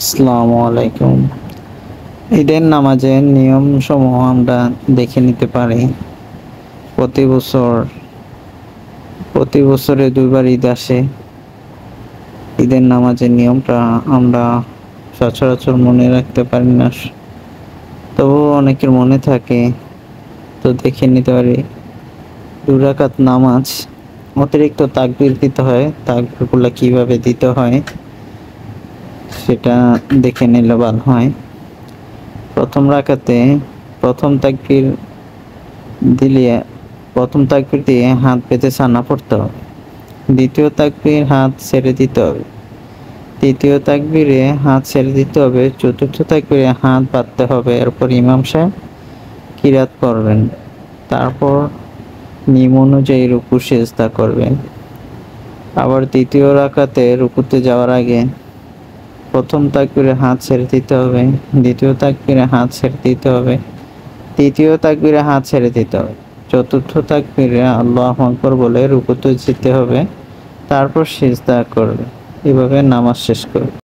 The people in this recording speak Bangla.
আসসালামু আলাইকুম। ঈদের নামাজের নিয়মসমূহ আমরা দেখে নিতে পারি। প্রতি বছর প্রতি বছরে ২ বার ঈদ আসে। ঈদের নামাজের নিয়মটা আমরা সচরাচর মনে রাখতে পারি না। তবুও অনেকের মনে থাকে। তো দেখে নিতে পারি। ২ রাকাত নামাজ অতিরিক্ত তাকবীর দিতে হয়। তাকবীরগুলা কিভাবে দিতে হয় সেটা দেখে নিলে ভালো হয়। প্রথম রাকাতে প্রথম তাকবীর দিলে প্রথম তাকবীর দিয়ে হাত পেতে সানা পড়তে হবে। দ্বিতীয় তাকবীর হাত ছেড়ে দিতে হবে। তৃতীয় তাকবীরে হাত ছেড়ে দিতে হবে। চতুর্থ তাকবীরে হাত বাঁধতে হবে। এরপর ইমাম সাহেব কিরাত পড়বেন। তারপর নিয়ম অনুযায়ী রুকু সেজদা করবেন। আবার দ্বিতীয় রাকাতে রুকুতে যাওয়ার আগে প্রথম তাকবীরে হাত ছেড়ে দিতে হবে। দ্বিতীয় তাকবীরে হাত ছেড়ে দিতে হবে। তৃতীয় তাকবীরে হাত ছেড়ে দিতে হবে। চতুর্থ তাকবীরে আল্লাহু আকবার বলে রুকুতে যেতে হবে। তারপর সিজদা করবে। এভাবে নামাজ শেষ করবে।